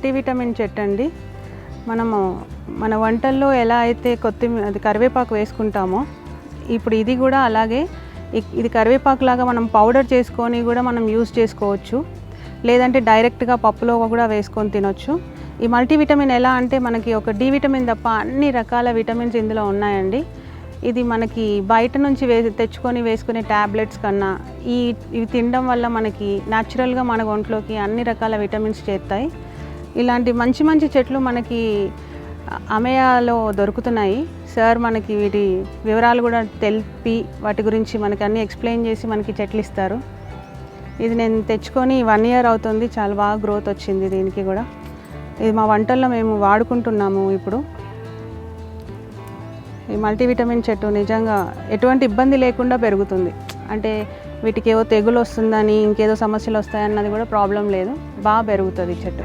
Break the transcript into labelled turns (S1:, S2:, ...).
S1: Multivitamin చెట్టు అండి. మనము మన వంటల్లో ఎలా అయితే అది కరివేపాకు వేసుకుంటామో ఇప్పుడు ఇది కూడా అలాగే. ఇది కరివేపాకు లాగా మనం పౌడర్ చేసుకొని కూడా మనం యూజ్ చేసుకోవచ్చు, లేదంటే డైరెక్ట్గా పప్పులో కూడా వేసుకొని తినొచ్చు. ఈ మల్టీవిటమిన్ ఎలా అంటే మనకి ఒక డి విటమిన్ తప్ప అన్ని రకాల విటమిన్స్ ఇందులో ఉన్నాయండి. ఇది మనకి బయట నుంచి తెచ్చుకొని వేసుకునే ట్యాబ్లెట్స్ కన్నా ఇవి తినడం వల్ల మనకి న్యాచురల్గా మన ఒంట్లోకి అన్ని రకాల విటమిన్స్ చేరుతాయి. ఇలాంటి మంచి మంచి చెట్లు మనకి అమేయాలో దొరుకుతున్నాయి. సార్ మనకి వీటి వివరాలు కూడా తెలిపి వాటి గురించి మనకి అన్నీ ఎక్స్ప్లెయిన్ చేసి మనకి చెట్లు ఇస్తారు. ఇది నేను తెచ్చుకొని 1 year అవుతుంది. చాలా బాగా గ్రోత్ వచ్చింది దీనికి కూడా. ఇది మా వంటల్లో మేము వాడుకుంటున్నాము ఇప్పుడు. ఈ మల్టీవిటమిన్ చెట్టు నిజంగా ఎటువంటి ఇబ్బంది లేకుండా పెరుగుతుంది. అంటే వీటికి ఏవో తెగులు వస్తుందని ఇంకేదో సమస్యలు వస్తాయన్నది కూడా ప్రాబ్లం లేదు, బాగా పెరుగుతుంది ఈ చెట్టు.